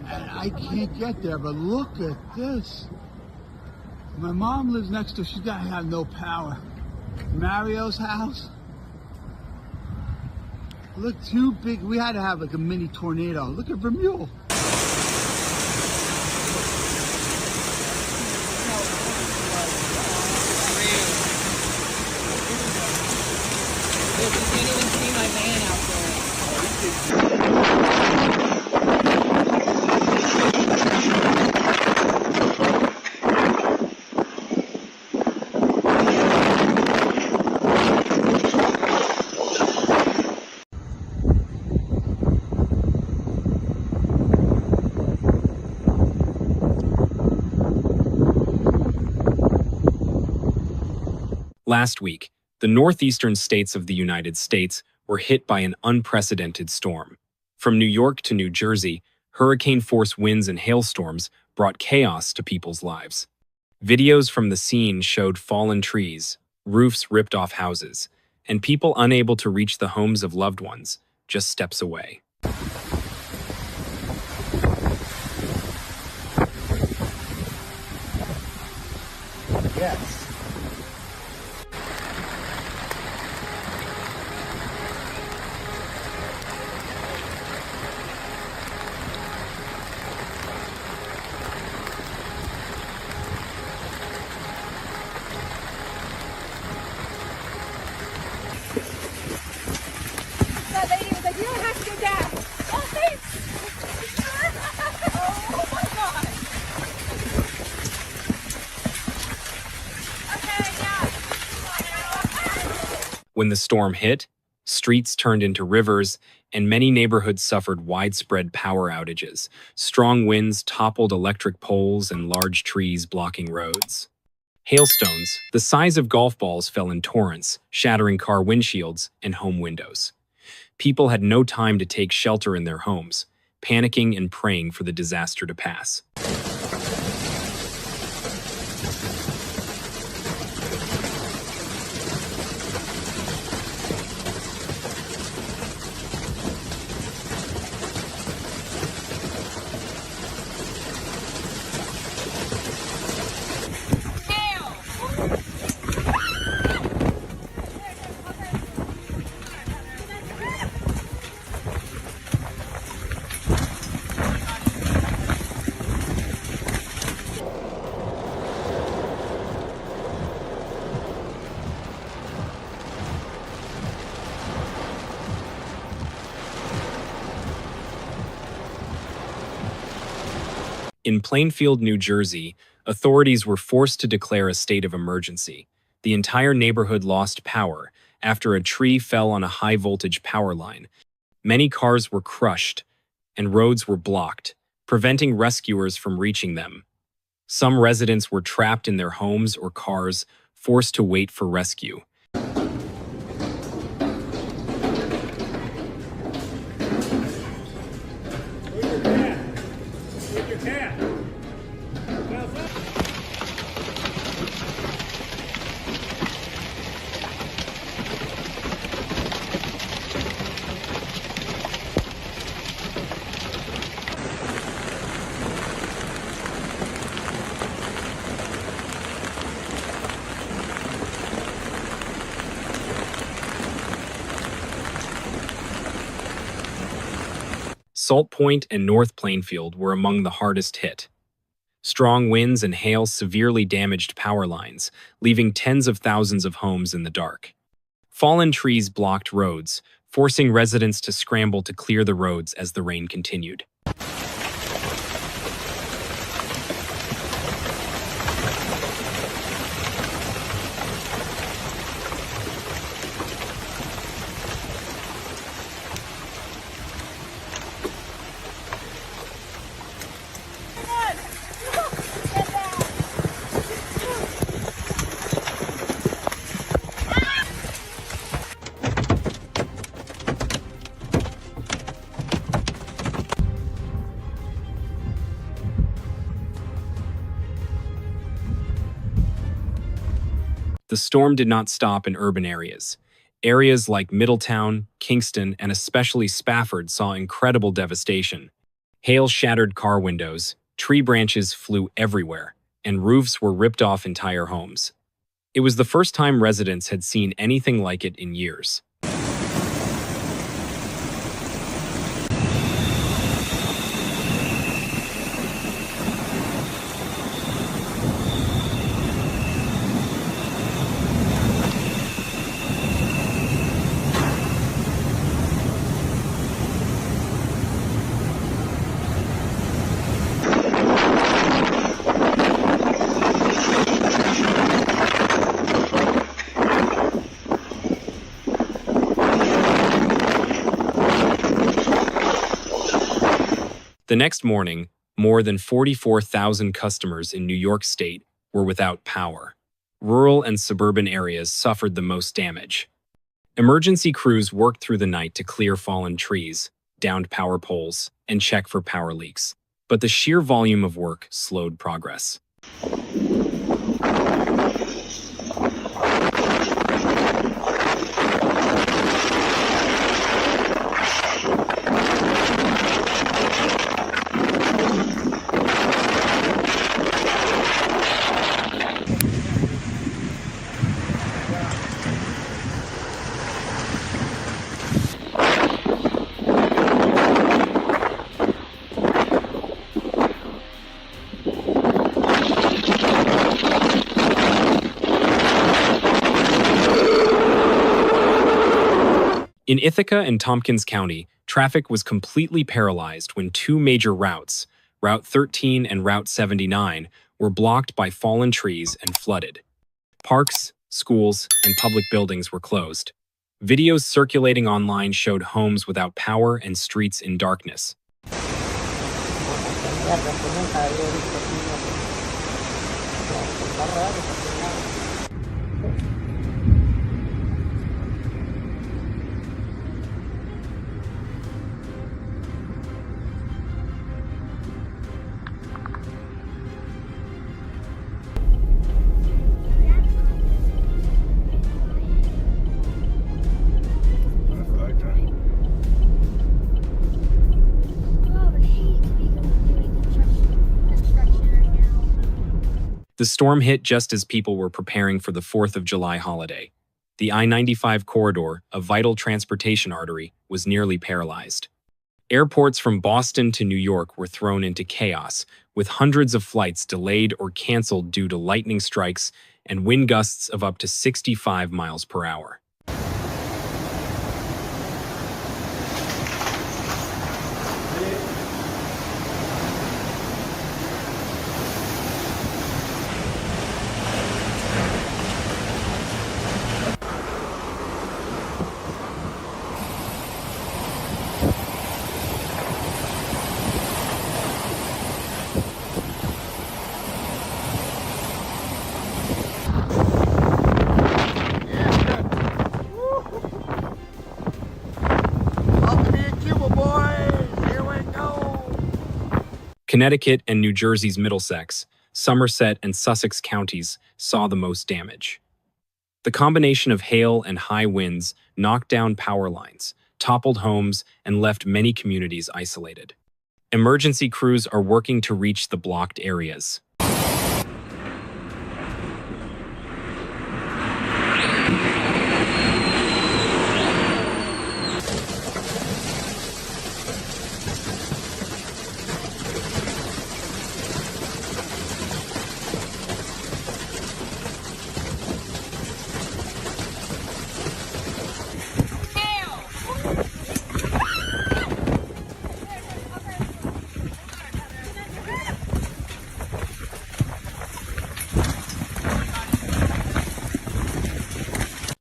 and I can't get there, but look at this. My mom lives next door. She's gotta have no power. Mario's house. Look, too big. We had to have like a mini tornado. Look at Vermeulen. You can't even see my van out there. Last week, the northeastern states of the United States were hit by an unprecedented storm. From New York to New Jersey, hurricane-force winds and hailstorms brought chaos to people's lives. Videos from the scene showed fallen trees, roofs ripped off houses, and people unable to reach the homes of loved ones just steps away. Yes. That lady was like, you don't have to go down. Oh, thanks. Oh my God. Okay, yeah. When the storm hit, streets turned into rivers, and many neighborhoods suffered widespread power outages. Strong winds toppled electric poles and large trees blocking roads. Hailstones, the size of golf balls, fell in torrents, shattering car windshields and home windows. People had no time to take shelter in their homes, panicking and praying for the disaster to pass. In Plainfield, New Jersey, authorities were forced to declare a state of emergency. The entire neighborhood lost power after a tree fell on a high-voltage power line. Many cars were crushed, and roads were blocked, preventing rescuers from reaching them. Some residents were trapped in their homes or cars, forced to wait for rescue. Salt Point and North Plainfield were among the hardest hit. Strong winds and hail severely damaged power lines, leaving tens of thousands of homes in the dark. Fallen trees blocked roads, forcing residents to scramble to clear the roads as the rain continued. The storm did not stop in urban areas. Areas like Middletown, Kingston, and especially Spafford saw incredible devastation. Hail shattered car windows, tree branches flew everywhere, and roofs were ripped off entire homes. It was the first time residents had seen anything like it in years. The next morning, more than 44,000 customers in New York State were without power. Rural and suburban areas suffered the most damage. Emergency crews worked through the night to clear fallen trees, downed power poles, and check for power leaks. But the sheer volume of work slowed progress. In Ithaca and Tompkins County, traffic was completely paralyzed when two major routes, Route 13 and Route 79, were blocked by fallen trees and flooded. Parks, schools, and public buildings were closed. Videos circulating online showed homes without power and streets in darkness. The storm hit just as people were preparing for the 4th of July holiday. The I-95 corridor, a vital transportation artery, was nearly paralyzed. Airports from Boston to New York were thrown into chaos, with hundreds of flights delayed or canceled due to lightning strikes and wind gusts of up to 65 miles per hour. Connecticut and New Jersey's Middlesex, Somerset, and Sussex counties saw the most damage. The combination of hail and high winds knocked down power lines, toppled homes, and left many communities isolated. Emergency crews are working to reach the blocked areas.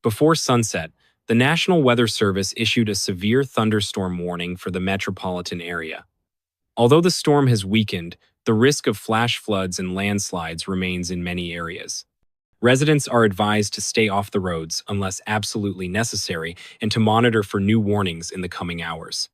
Before sunset, the National Weather Service issued a severe thunderstorm warning for the metropolitan area. Although the storm has weakened, the risk of flash floods and landslides remains in many areas. Residents are advised to stay off the roads unless absolutely necessary and to monitor for new warnings in the coming hours.